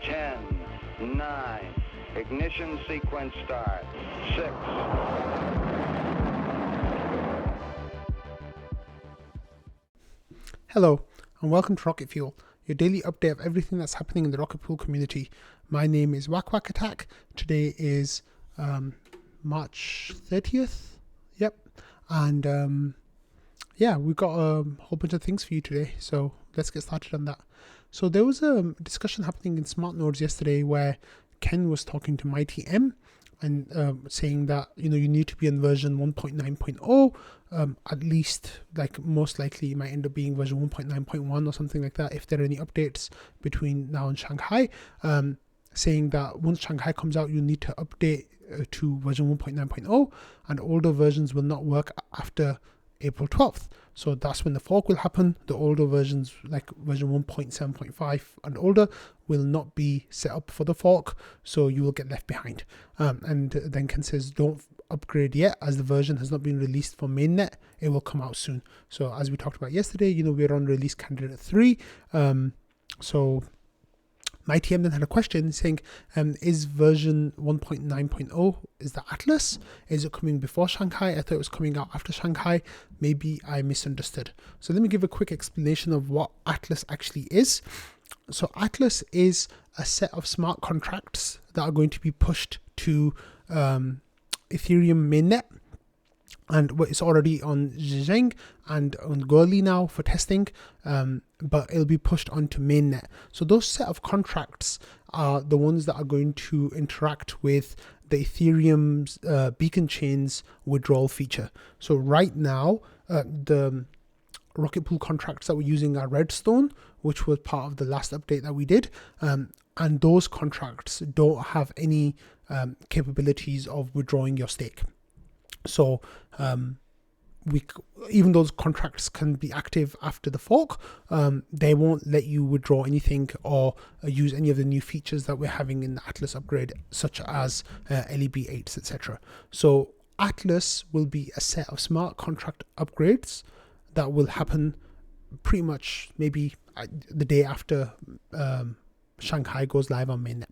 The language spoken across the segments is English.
10, 9, ignition sequence start, 6. Hello, and welcome to Rocket Fuel, your daily update of everything that's happening in the Rocket Pool community. My name is Whack Whack Attack. Today is March 30th. Yep. And yeah, we've got a whole bunch of things for you today, so let's get started on that. So there was a discussion happening in Smart Nodes yesterday where Ken was talking to Mighty M and saying that you need to be on version 1.9.0, at least, like most likely it might end up being version 1.9.1 or something like that if there are any updates between now and Shanghai, saying that once Shanghai comes out you need to update to version 1.9.0 and older versions will not work after April 12th. So that's when the fork will happen. The older versions, like version 1.7.5 and older, will not be set up for the fork, so you will get left behind. And then Ken says don't upgrade yet as the version has not been released for mainnet. It will come out soon. So as we talked about yesterday, we're on release candidate 3. So Mighty M then had a question saying, is version 1.9.0, is that Atlas? Is it coming before Shanghai? I thought it was coming out after Shanghai. Maybe I misunderstood. So let me give a quick explanation of what Atlas actually is. So Atlas is a set of smart contracts that are going to be pushed to Ethereum mainnet. And it's already on Zheng and on Goerli now for testing, but it'll be pushed onto mainnet. So those set of contracts are the ones that are going to interact with the Ethereum's beacon chain's withdrawal feature. So right now, the Rocket Pool contracts that we're using are Redstone, which was part of the last update that we did, and those contracts don't have any capabilities of withdrawing your stake. So even those contracts can be active after the fork, they won't let you withdraw anything or use any of the new features that we're having in the Atlas upgrade, such as LEB8s, etc. So Atlas will be a set of smart contract upgrades that will happen pretty much maybe the day after Shanghai goes live on mainnet.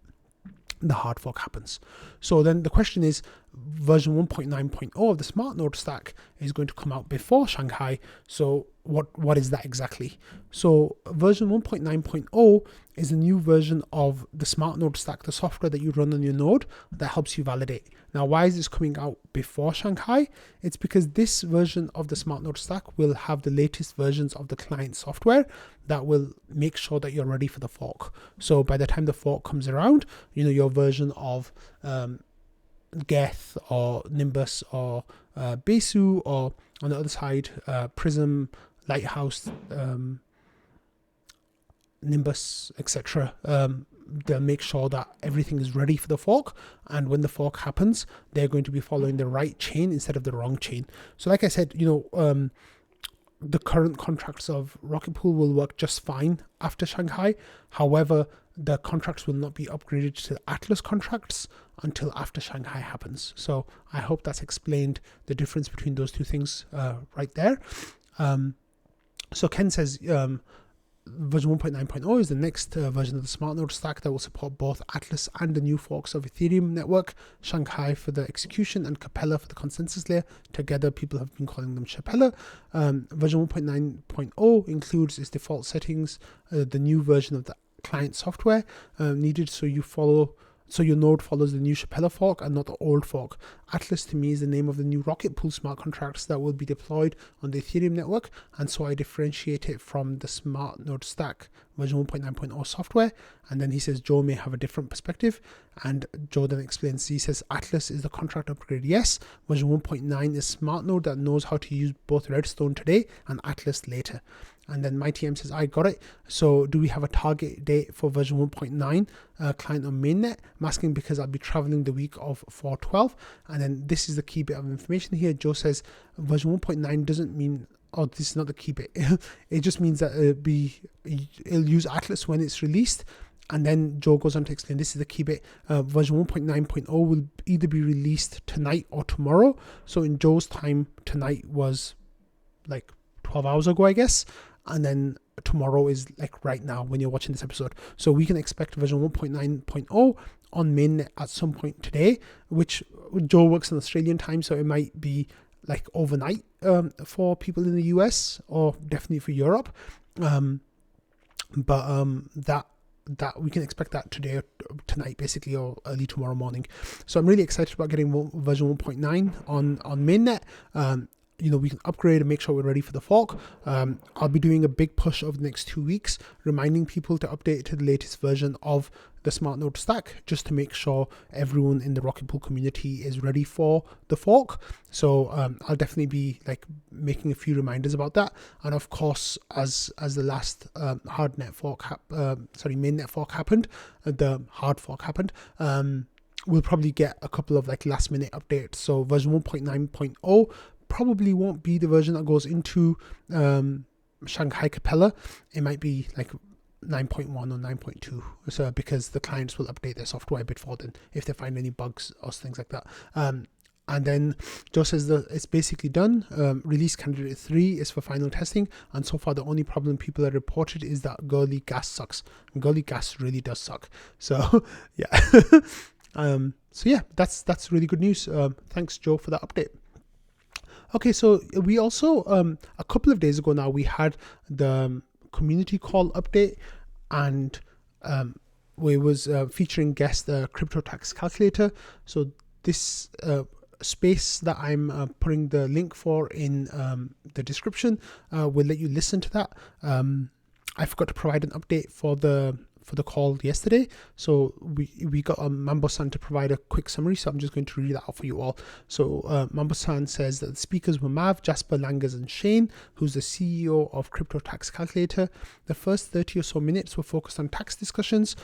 The hard fork happens. So then the question is, version 1.9.0 of the smart node stack is going to come out before Shanghai. So what is that exactly? So version 1.9.0 is a new version of the smart node stack, the software that you run on your node that helps you validate. Now, why is this coming out before Shanghai? It's because this version of the smart node stack will have the latest versions of the client software that will make sure that you're ready for the fork. So by the time the fork comes around, your version of Geth or Nimbus or Besu, or on the other side, Prism, Lighthouse, Nimbus, etc. They'll make sure that everything is ready for the fork, and when the fork happens, they're going to be following the right chain instead of the wrong chain. So like I said, the current contracts of Rocket Pool will work just fine after Shanghai. However, the contracts will not be upgraded to the Atlas contracts until after Shanghai happens. So I hope that's explained the difference between those two things right there. So Ken says version 1.9.0 is the next version of the smart node stack that will support both Atlas and the new forks of Ethereum network, Shanghai for the execution and Capella for the consensus layer. Together, people have been calling them Chapella. Version 1.9.0 includes its default settings, the new version of the client software needed so your node follows the new Chapella fork and not the old fork. Atlas to me is the name of the new Rocket Pool smart contracts that will be deployed on the Ethereum network, and so I differentiate it from the smart node stack version 1.9.0 software. And then he says Joe may have a different perspective, and Joe then explains, he says Atlas is the contract upgrade, yes. Version 1.9 is smart node that knows how to use both Redstone today and Atlas later. And then Mighty M says, I got it. So do we have a target date for version 1.9 client on mainnet? I'm asking because I'll be traveling the week of 4/12. And then this is the key bit of information here. Joe says version 1.9 doesn't mean, oh, this is not the key bit. It just means that it'll use Atlas when it's released. And then Joe goes on to explain, this is the key bit, version 1.9.0 will either be released tonight or tomorrow. So in Joe's time, tonight was like 12 hours ago, I guess. And then tomorrow is like right now when you're watching this episode. So we can expect version 1.9.0 on mainnet at some point today, which Joe works in Australian time, so it might be like overnight for people in the US, or definitely for Europe. That we can expect that today, tonight basically, or early tomorrow morning. So I'm really excited about getting version 1.9 on mainnet. We can upgrade and make sure we're ready for the fork. I'll be doing a big push over the next 2 weeks, reminding people to update to the latest version of the smart node stack, just to make sure everyone in the Rocket Pool community is ready for the fork. So I'll definitely be like making a few reminders about that. And of course, as the last mainnet fork happened, the hard fork happened, we'll probably get a couple of like last minute updates. So version 1.9.0 probably won't be the version that goes into Shanghai Capella. It might be like 9.1 or 9.2, so because the clients will update their software before then if they find any bugs or things like that. And then Joe says that it's basically done. Release candidate 3 is for final testing, and so far the only problem people have reported is that Gurley gas sucks. Gurley gas really does suck. So yeah. That's really good news. Thanks, Joe, for that update. Okay, so we also a couple of days ago now we had the community call update, and we was featuring guest crypto tax calculator. So this space that I'm putting the link for in the description will let you listen to that. I forgot to provide an update for the call yesterday, so we got Mambo-san to provide a quick summary, so I'm just going to read that out for you all. So Mambo-san says that the speakers were Mav, Jasper, Langers, and Shane, who's the CEO of Crypto Tax Calculator. The first 30 or so minutes were focused on tax discussions.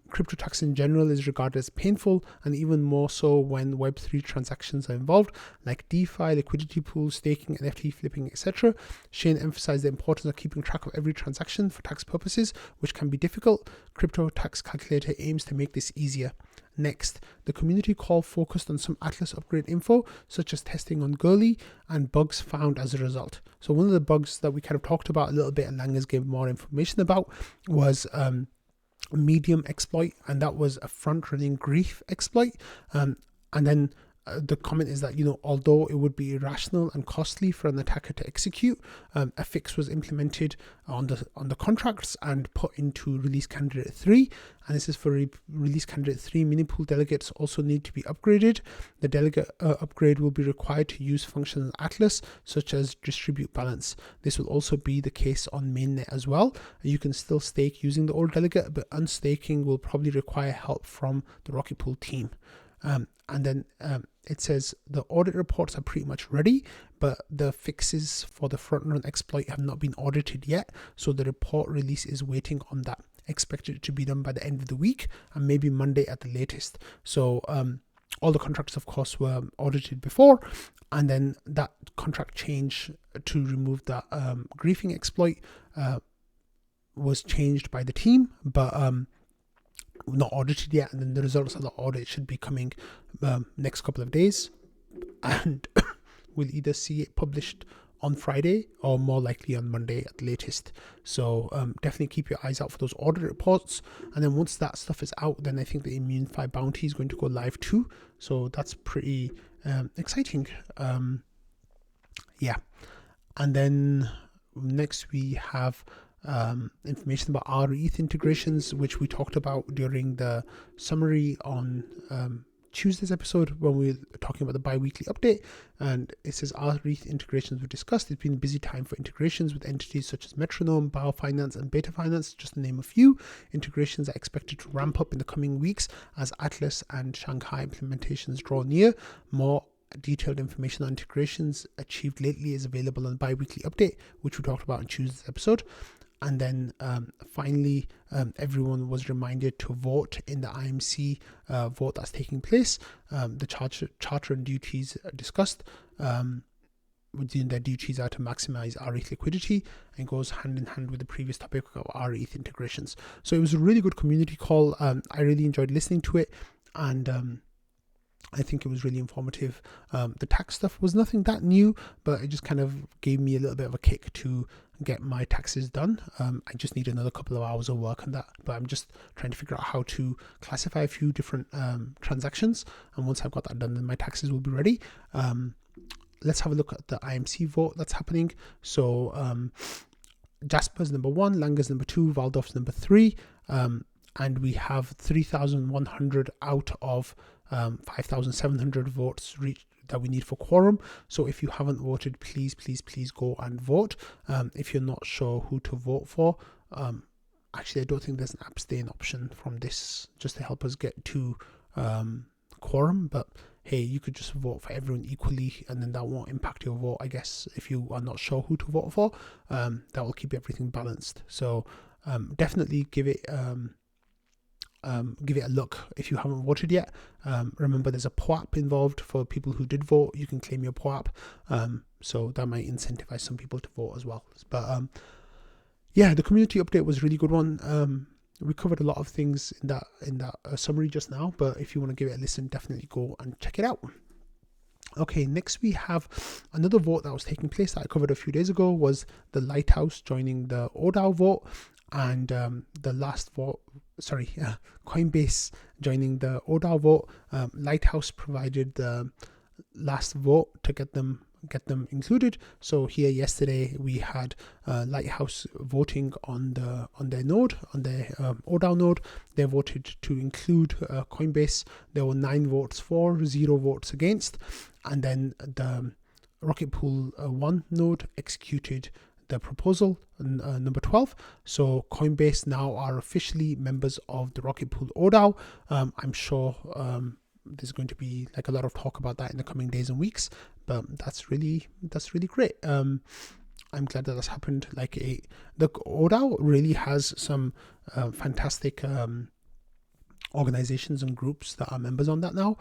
Crypto tax in general is regarded as painful, and even more so when Web3 transactions are involved, like DeFi, liquidity pools, staking, NFT flipping, etc. Shane emphasized the importance of keeping track of every transaction for tax purposes, which can be difficult. Crypto Tax Calculator aims to make this easier. Next, the community call focused on some Atlas upgrade info, such as testing on Gurley and bugs found as a result. So one of the bugs that we kind of talked about a little bit and Langers gave more information about was medium exploit, and that was a front-running grief exploit. And then the comment is that, although it would be irrational and costly for an attacker to execute, a fix was implemented on the contracts and put into release candidate 3. And this is for release candidate 3. Minipool delegates also need to be upgraded. The delegate upgrade will be required to use functions in Atlas, such as distribute balance. This will also be the case on mainnet as well. You can still stake using the old delegate, but unstaking will probably require help from the Rocket Pool team. And then it says the audit reports are pretty much ready, but the fixes for the front run exploit have not been audited yet, so the report release is waiting on that. Expected to be done by the end of the week and maybe Monday at the latest. So all the contracts, of course, were audited before, and then that contract change to remove that griefing exploit was changed by the team, but not audited yet, and then the results of the audit should be coming next couple of days, and we'll either see it published on Friday or more likely on Monday at the latest. So definitely keep your eyes out for those audit reports, and then once that stuff is out, then I think the Immune5 bounty is going to go live too, so that's pretty exciting. And then next we have information about oETH integrations, which we talked about during the summary on Tuesday's episode when we were talking about the bi-weekly update. And it says oETH integrations were discussed. It's been a busy time for integrations with entities such as Metronome, Biofinance, and Beta Finance, just to name a few. Integrations are expected to ramp up in the coming weeks as Atlas and Shanghai implementations draw near. More detailed information on integrations achieved lately is available on the bi-weekly update, which we talked about in Tuesday's episode. And then finally, everyone was reminded to vote in the IMC vote that's taking place. The charter and duties are discussed. Within their duties are to maximize oETH liquidity, and goes hand in hand with the previous topic of oETH integrations. So it was a really good community call. I really enjoyed listening to it, and I think it was really informative. The tax stuff was nothing that new, but it just kind of gave me a little bit of a kick to get my taxes done. I just need another couple of hours of work on that, but I'm just trying to figure out how to classify a few different transactions, and once I've got that done, then my taxes will be ready. Let's have a look at the IMC vote that's happening. So Jasper's number 1, Langer's number 2, Waldorf's number 3, and we have 3,100 out of 5,700 votes reached that we need for quorum. So if you haven't voted, please go and vote. If you're not sure who to vote for, actually I don't think there's an abstain option from this just to help us get to quorum, but hey, you could just vote for everyone equally and then that won't impact your vote, I guess. If you are not sure who to vote for, that will keep everything balanced. So definitely give it a look if you haven't voted yet. Remember, there's a poap involved for people who did vote. You can claim your poap, so that might incentivize some people to vote as well. But yeah, the community update was a really good one. We covered a lot of things in that summary just now, but if you want to give it a listen, definitely go and check it out. Okay, next we have another vote that was taking place that I covered a few days ago, was the Lighthouse joining the oDAO vote, and the last vote, Coinbase joining the oDAO vote. Lighthouse provided the last vote to get them included. So here yesterday we had Lighthouse voting on their node, on their oDAO node. They voted to include Coinbase. There were 9 votes for, 0 votes against, and then the Rocket Pool 1 node executed the proposal, number 12. So Coinbase now are officially members of the Rocket Pool oDAO. I'm sure there's going to be like a lot of talk about that in the coming days and weeks, but that's really great. I'm glad that that's happened. The oDAO really has some fantastic organizations and groups that are members on that now.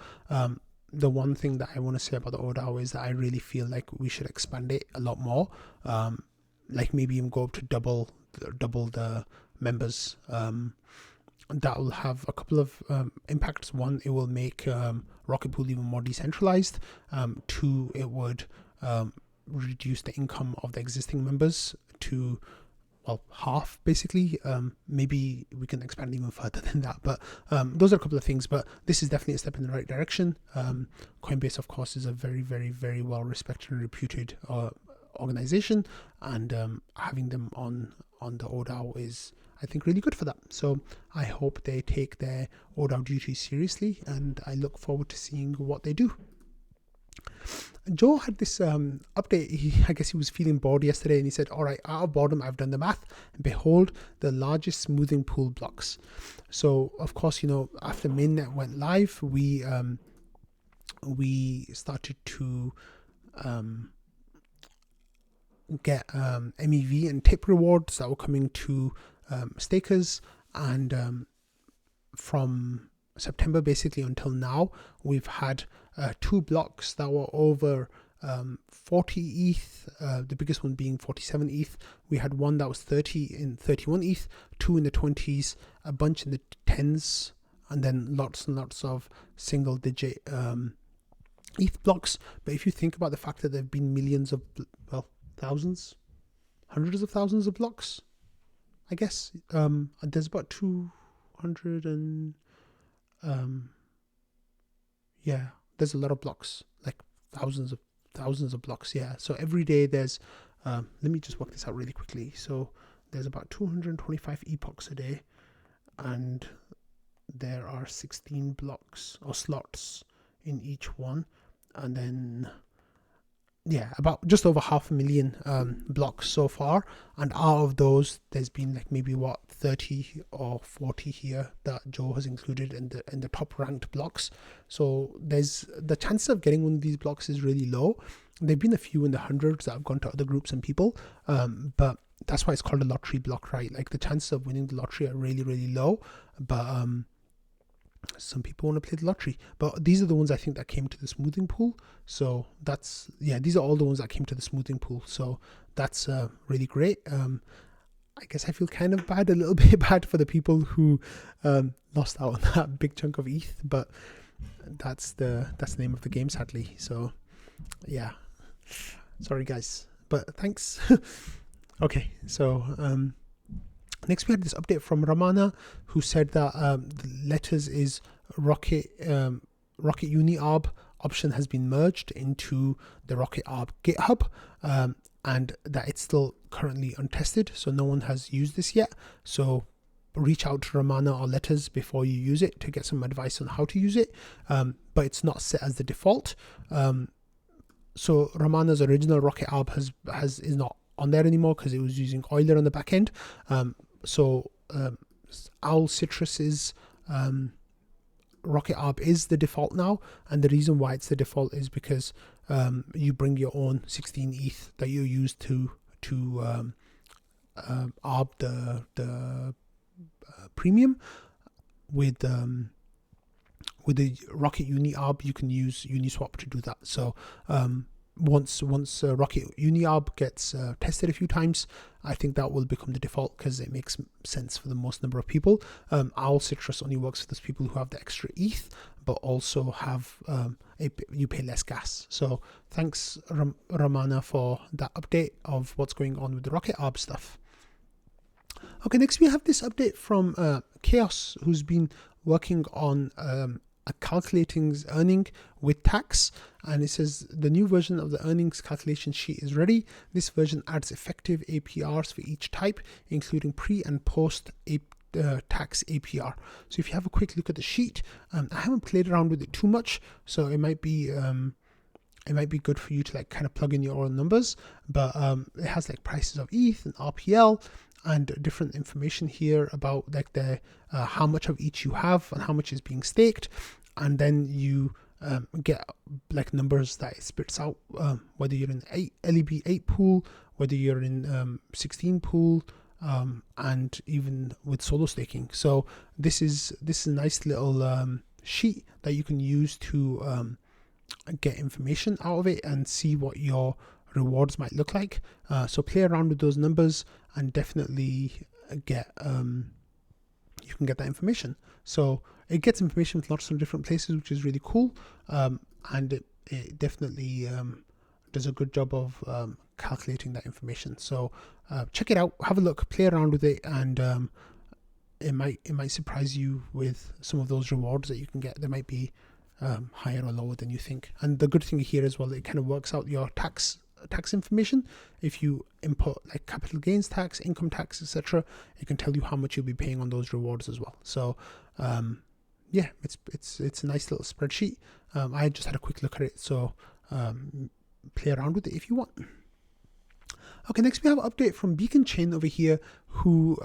The one thing that I want to say about the oDAO is that I really feel like we should expand it a lot more. Like maybe even go up to double the members. That will have a couple of impacts. One, it will make Rocket Pool even more decentralized. 2, it would reduce the income of the existing members to, well, half basically. Maybe we can expand even further than that, but those are a couple of things. But this is definitely a step in the right direction. Coinbase, of course, is a very well respected and reputed organization, and having them on the oDAO is, I think, really good for that. So I hope they take their oDAO duties seriously, and I look forward to seeing what they do. Joe had this update. I guess he was feeling bored yesterday, and he said, all right, out of boredom, I've done the math, and behold, the largest smoothing pool blocks. So of course, after mainnet went live, we started to get MEV and tip rewards that were coming to stakers, and from September basically until now, we've had 2 blocks that were over 40 ETH, the biggest one being 47 ETH. We had one that was 31 ETH, 2 in the 20s, a bunch in the 10s, and then lots and lots of single digit ETH blocks. But if you think about the fact that there have been millions of, thousands, hundreds of thousands of blocks, I guess, there's about 200 and there's a lot of blocks, like thousands of blocks. Yeah, so every day there's let me just work this out really quickly. So there's about 225 epochs a day, and there are 16 blocks or slots in each one, and then about just over 500,000 blocks so far, and out of those there's been like maybe 30 or 40 here that Joe has included in the top ranked blocks. So there's the chance of getting one of these blocks is really low. There've been a few in the hundreds that have gone to other groups and people, but that's why it's called a lottery block, right? Like the chances of winning the lottery are really low, but some people want to play the lottery. But these are the ones I think that came to the smoothing pool. So that's, these are all the ones that came to the smoothing pool. So that's really great. I guess I feel kind of bad, a little bit bad for the people who lost out on that big chunk of ETH, but that's the name of the game, sadly. So yeah, sorry guys, but thanks. Okay, so next we had this update from Ramana, who said that the letters is Rocket UniArb option has been merged into the Rocket Arb GitHub, and that it's still currently untested, so no one has used this yet. So reach out to Ramana or Letters before you use it to get some advice on how to use it, but it's not set as the default. So Ramana's original Rocket Arb is not on there anymore because it was using Euler on the back end. So Owl Citrus's Rocket Arb is the default now, and the reason why it's the default is because you bring your own 16 ETH that you use to arb the premium. With the Rocket UniArb, you can use Uniswap to do that. So once Rocket UniArb gets tested a few times, I think that will become the default because it makes sense for the most number of people. Owl Citrus only works for those people who have the extra ETH, but also have you pay less gas. So thanks Ramana for that update of what's going on with the Rocket Arb stuff. Okay, next we have this update from Chaos, who's been working on calculating earning with tax, and it says the new version of the earnings calculation sheet is ready. This version adds effective APRs for each type, including pre and post tax APR. So if you have a quick look at the sheet, I haven't played around with it too much, so it might be good for you to like kind of plug in your own numbers, but it has like prices of ETH and RPL and different information here about like the how much of each you have and how much is being staked, and then you get like numbers that it spits out, whether you're in LEB 8 pool, whether you're in 16 pool, and even with solo staking. So this is a nice little sheet that you can use to get information out of it and see what your rewards might look like. So play around with those numbers and definitely get you can get that information. So it gets information from lots of different places, which is really cool, and it definitely does a good job of calculating that information. So check it out, have a look, play around with it, and it might surprise you with some of those rewards that you can get. They might be higher or lower than you think. And the good thing here as well, it kind of works out your tax information. If you input like capital gains tax, income tax, etc., it can tell you how much you'll be paying on those rewards as well. So yeah, it's a nice little spreadsheet. I just had a quick look at it, so play around with it if you want. Okay, next we have an update from Beacon Chain over here, who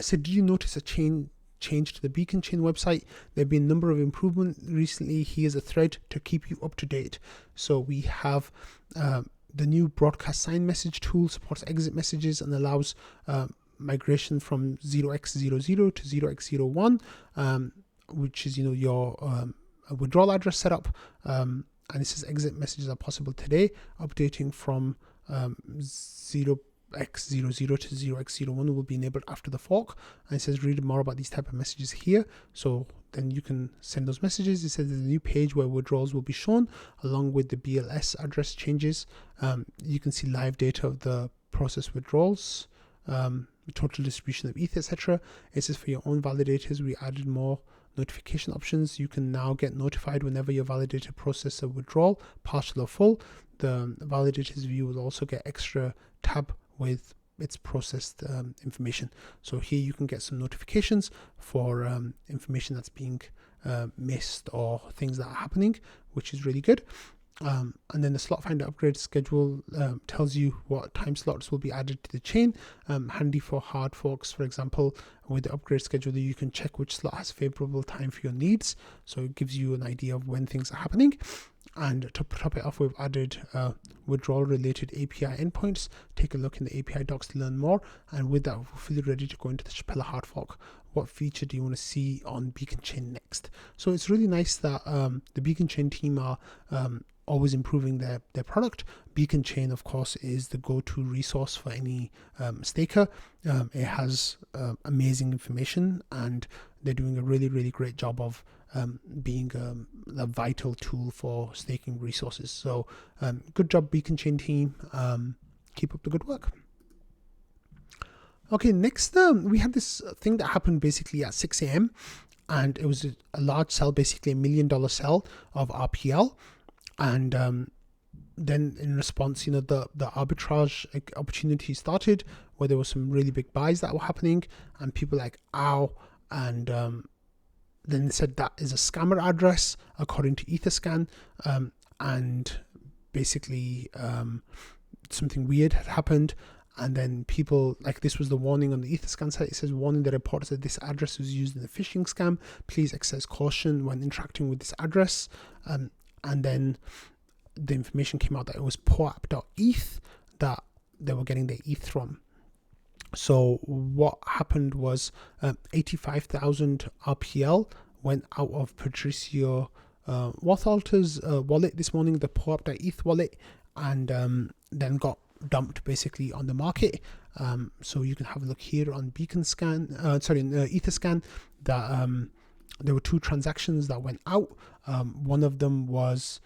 said, do you notice a change to the Beacon Chain website? There have been a number of improvements recently. Here's a thread to keep you up to date. So we have the new broadcast sign message tool supports exit messages and allows migration from 0x00 to 0x01, which is your withdrawal address setup. And it says exit messages are possible today, updating from 0x00 to 0x01 will be enabled after the fork. And it says read more about these type of messages here, so then you can send those messages. It says there's a new page where withdrawals will be shown along with the BLS address changes. You can see live data of the process withdrawals, total distribution of ETH, etc. It says for your own validators, we added more notification options. You can now get notified whenever your validator process a withdrawal, partial or full. The validator's view will also get extra tab with its processed information. So here you can get some notifications for information that's being missed or things that are happening, which is really good. And then the slot finder upgrade schedule tells you what time slots will be added to the chain, handy for hard forks. For example, with the upgrade schedule, you can check which slot has favorable time for your needs, so it gives you an idea of when things are happening. And to top it off, we've added withdrawal related API endpoints. Take a look in the API docs to learn more, and with that, we're fully ready to go into the Shapella hard fork. What feature do you want to see on Beacon Chain next? So it's really nice that the Beacon Chain team are always improving their product. Beacon Chain, of course, is the go-to resource for any staker. It has amazing information, and they're doing a really, really great job of being a vital tool for staking resources. So good job, Beacon Chain team. Keep up the good work. Okay, next we had this thing that happened basically at 6 a.m. and it was a large sell, basically $1 million sell of RPL, and then in response, the arbitrage opportunity started where there were some really big buys that were happening, and people like ow, and then they said that is a scammer address according to Etherscan, and basically something weird had happened. And then people, like, this was the warning on the Etherscan site. It says, warning, the report said this address was used in a phishing scam. Please exercise caution when interacting with this address. And then the information came out that it was poap.eth that they were getting their ETH from. So what happened was 85,000 RPL went out of Patricio Wathalter's wallet this morning, the poap.eth wallet, and then got dumped basically on the market. So you can have a look here on Etherscan that there were 2 transactions that went out. One of them was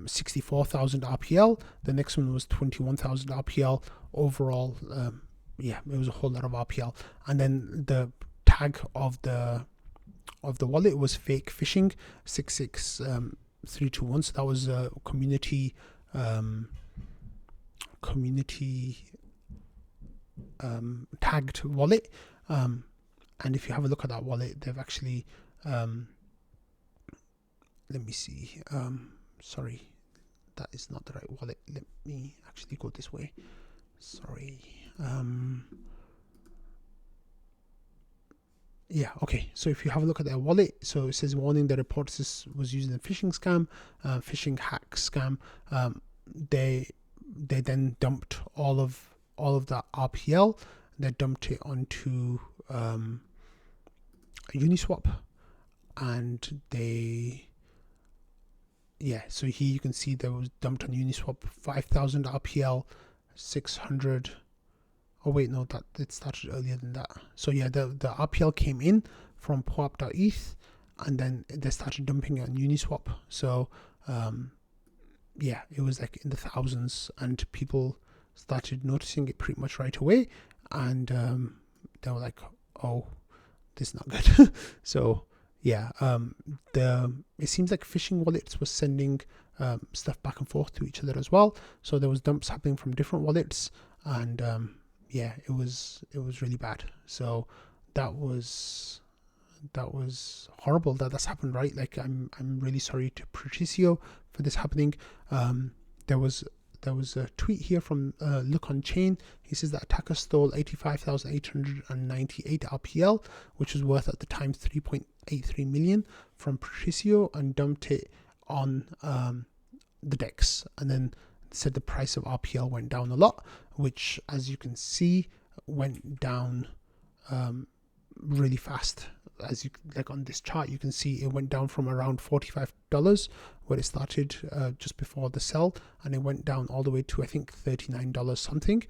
64,000 RPL. The next one was 21,000 RPL. Overall, it was a whole lot of RPL. And then the tag of the wallet was fake phishing 66321. So that was a community tagged wallet, and if you have a look at that wallet, they've actually let me see, sorry, that is not the right wallet. Let me actually go this way. Sorry. Okay, so if you have a look at their wallet, so it says, warning, the report was using a phishing scam, phishing hack scam. They then dumped all of that RPL. They dumped it onto Uniswap, and so here you can see there was dumped on Uniswap 5,000 RPL, 600. Oh wait, no, that it started earlier than that. So the RPL came in from poap.eth, and then they started dumping it on Uniswap. So it was like in the thousands, and people started noticing it pretty much right away, and they were like, oh, this is not good. So it seems like phishing wallets were sending stuff back and forth to each other as well. So there was dumps happening from different wallets, and it was really bad. So that was horrible that's happened, right? Like, I'm really sorry to Patricio for this happening. There was a tweet here from Look on Chain. He says that attacker stole 85,898 RPL, which was worth at the time 3.83 million from Patricio, and dumped it on the DEX, and then said the price of RPL went down a lot, which, as you can see, went down really fast. As you like on this chart, you can see it went down from around $45 where it started just before the sell, and it went down all the way to, I think, $39 something.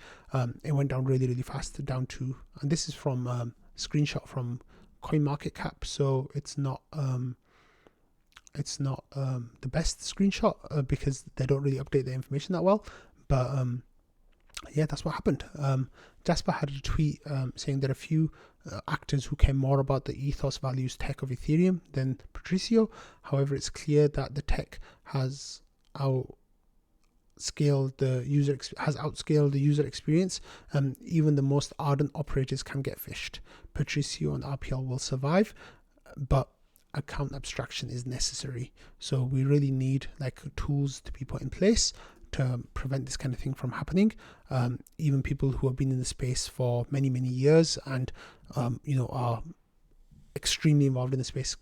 It went down really, really fast, down to, and this is from screenshot from CoinMarketCap, so it's not the best screenshot because they don't really update the information that well, but that's what happened. Jasper had a tweet saying there are a few actors who care more about the ethos, values, tech of Ethereum than Patricio. However, it's clear that the tech has outscaled the user experience. Even the most ardent operators can get phished. Patricio and RPL will survive, but account abstraction is necessary. So we really need tools to be put in place to prevent this kind of thing from happening. Even people who have been in the space for many years and are extremely involved in the space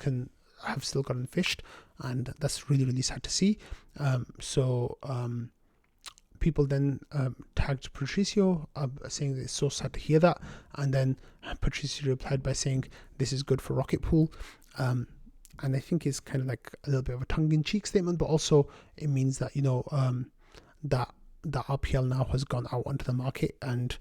have still gotten phished, and that's really, really sad to see. People then tagged Patricio saying that it's so sad to hear that, and then Patricio replied by saying this is good for Rocket Pool. And I think it's kind of like a little bit of a tongue-in-cheek statement, but also it means that that the RPL now has gone out onto the market, and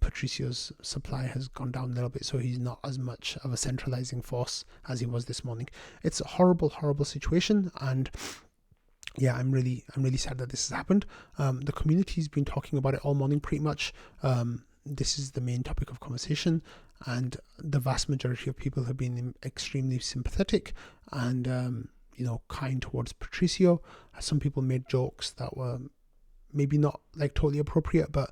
Patricio's supply has gone down a little bit, so he's not as much of a centralizing force as he was this morning. It's a horrible situation, and I'm really sad that this has happened. The community's been talking about it all morning pretty much. this is the main topic of conversation, and the vast majority of people have been extremely sympathetic and kind towards Patricio. Some people made jokes that were maybe not like totally appropriate, but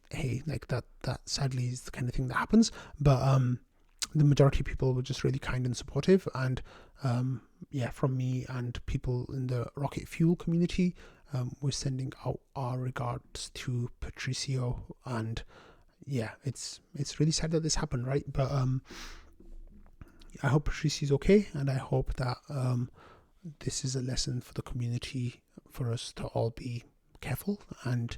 hey, like that sadly is the kind of thing that happens. But the majority of people were just really kind and supportive, and from me and people in the rocket fuel community, we're sending out our regards to Patricio. And yeah, it's really sad that this happened, right? But I hope Patricio's okay, and I hope that this is a lesson for the community, for us to all be careful. And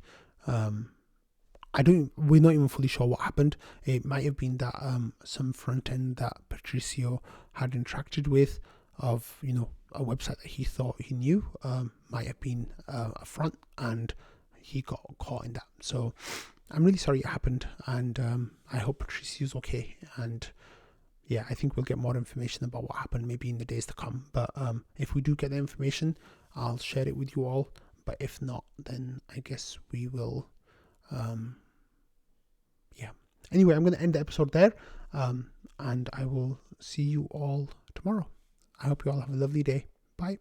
we're not even fully sure what happened. It might have been that some front end that Patricio had interacted with of a website that he thought he knew might have been a front, and he got caught in that. So I'm really sorry it happened, and I hope Patricio's okay. And yeah, I think we'll get more information about what happened maybe in the days to come. But if we do get the information, I'll share it with you all. But if not, then I guess we will. Anyway, I'm going to end the episode there, and I will see you all tomorrow. I hope you all have a lovely day. Bye.